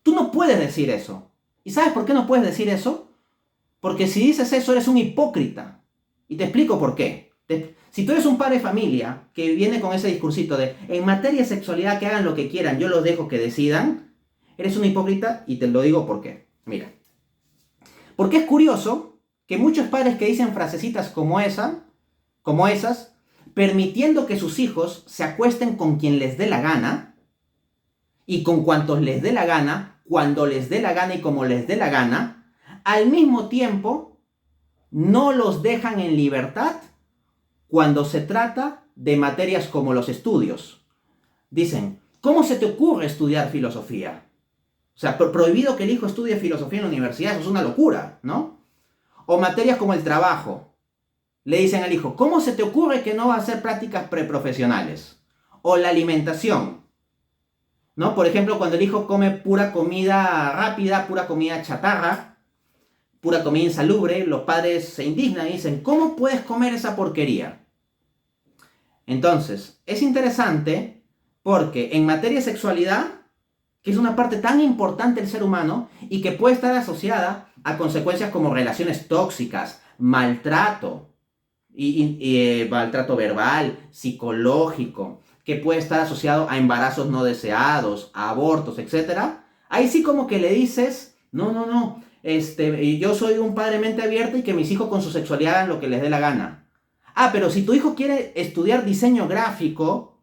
Tú no puedes decir eso. ¿Y sabes por qué no puedes decir eso? Porque si dices eso eres un hipócrita. Y te explico por qué. Si tú eres un padre de familia que viene con ese discursito de en materia de sexualidad que hagan lo que quieran, yo los dejo que decidan, eres un hipócrita y te lo digo por qué. Mira. Porque es curioso que muchos padres que dicen frasecitas como esas, permitiendo que sus hijos se acuesten con quien les dé la gana y con cuantos les dé la gana, cuando les dé la gana y como les dé la gana, al mismo tiempo no los dejan en libertad cuando se trata de materias como los estudios. Dicen, ¿cómo se te ocurre estudiar filosofía? O sea, prohibido que el hijo estudie filosofía en la universidad, eso es una locura, ¿no? O materias como el trabajo. Le dicen al hijo, ¿cómo se te ocurre que no va a hacer prácticas preprofesionales? O la alimentación, ¿no? Por ejemplo, cuando el hijo come pura comida rápida, pura comida chatarra, pura comida insalubre, los padres se indignan y dicen, ¿cómo puedes comer esa porquería? Entonces, es interesante porque en materia de sexualidad, que es una parte tan importante del ser humano y que puede estar asociada a consecuencias como relaciones tóxicas, maltrato, maltrato verbal, psicológico, que puede estar asociado a embarazos no deseados, a abortos, etc. Ahí sí como que le dices, no, yo soy un padre mente abierta y que mis hijos con su sexualidad hagan lo que les dé la gana. Ah, pero si tu hijo quiere estudiar diseño gráfico,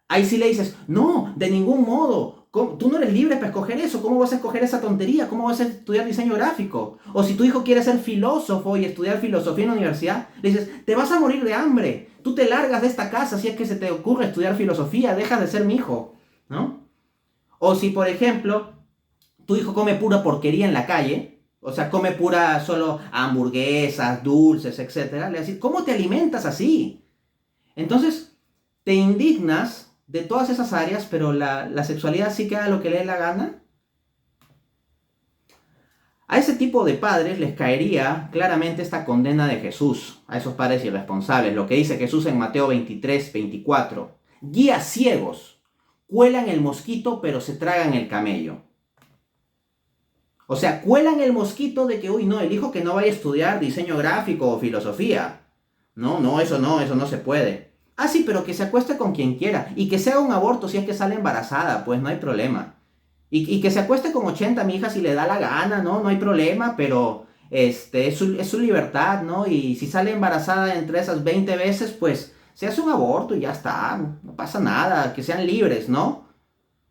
ahí sí le dices, no, de ningún modo. Tú no eres libre para escoger eso. ¿Cómo vas a escoger esa tontería? ¿Cómo vas a estudiar diseño gráfico? O si tu hijo quiere ser filósofo y estudiar filosofía en la universidad, le dices, te vas a morir de hambre. Tú te largas de esta casa si es que se te ocurre estudiar filosofía. Dejas de ser mi hijo, ¿no? O si, por ejemplo, tu hijo come pura porquería en la calle, o sea, come pura solo hamburguesas, dulces, etc. Le decís, ¿cómo te alimentas así? Entonces, te indignas de todas esas áreas, pero la sexualidad sí que haga lo que le dé la gana. A ese tipo de padres les caería claramente esta condena de Jesús, a esos padres irresponsables, lo que dice Jesús en Mateo 23:24. Guías ciegos, cuelan el mosquito pero se tragan el camello. O sea, cuelan el mosquito de que, uy, no, el hijo que no vaya a estudiar diseño gráfico o filosofía. No, eso no se puede. Ah, sí, pero que se acueste con quien quiera. Y que se haga un aborto si es que sale embarazada, pues no hay problema. Y que se acueste con 80 mijas si le da la gana, ¿no? No hay problema, pero es su libertad, ¿no? Y si sale embarazada entre esas 20 veces, pues se hace un aborto y ya está. No pasa nada, que sean libres, ¿no?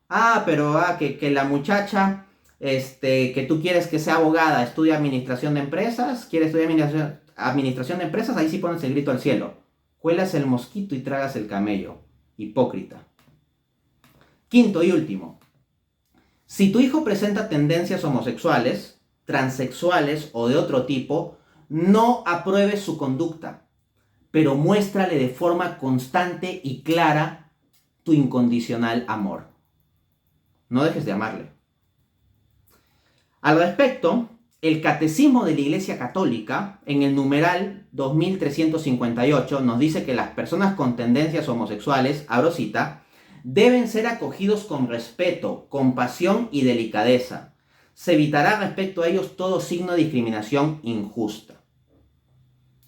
Ah, pero que la muchacha, que tú quieres que sea abogada, estudia administración de empresas, quiere estudiar administración de empresas, ahí sí pones el grito al cielo. Cuelas el mosquito y tragas el camello. Hipócrita. Quinto y último. Si tu hijo presenta tendencias homosexuales, transexuales o de otro tipo, no apruebes su conducta, pero muéstrale de forma constante y clara tu incondicional amor. No dejes de amarle. Al respecto, el Catecismo de la Iglesia Católica, en el numeral 2358, nos dice que las personas con tendencias homosexuales, abro cita, deben ser acogidos con respeto, compasión y delicadeza. Se evitará respecto a ellos todo signo de discriminación injusta.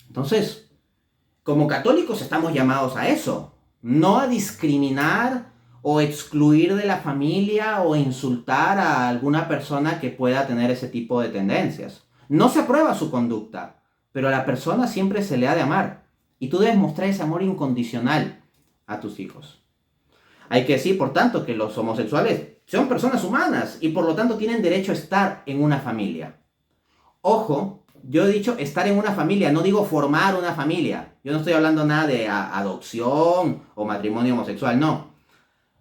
Entonces, como católicos estamos llamados a eso, no a discriminar o excluir de la familia o insultar a alguna persona que pueda tener ese tipo de tendencias. No se aprueba su conducta, pero a la persona siempre se le ha de amar. Y tú debes mostrar ese amor incondicional a tus hijos. Hay que decir, por tanto, que los homosexuales son personas humanas y por lo tanto tienen derecho a estar en una familia. Ojo, yo he dicho estar en una familia, no digo formar una familia. Yo no estoy hablando nada de adopción o matrimonio homosexual, no.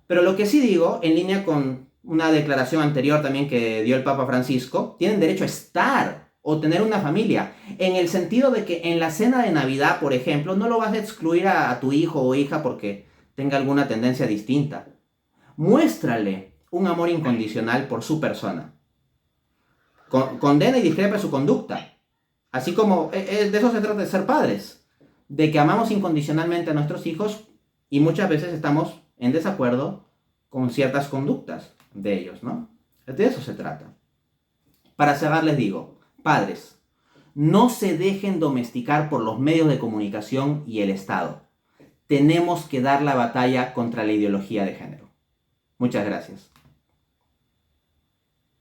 Pero lo que sí digo, en línea con una declaración anterior también que dio el Papa Francisco, tienen derecho a estar o tener una familia. En el sentido de que en la cena de Navidad, por ejemplo, no lo vas a excluir a tu hijo o hija porque tenga alguna tendencia distinta. Muéstrale un amor incondicional por su persona. Condena y discrepa su conducta. Así como de eso se trata de ser padres. De que amamos incondicionalmente a nuestros hijos y muchas veces estamos en desacuerdo con ciertas conductas de ellos, ¿no? De eso se trata. Para cerrar les digo, padres, no se dejen domesticar por los medios de comunicación y el Estado. Tenemos que dar la batalla contra la ideología de género. Muchas gracias.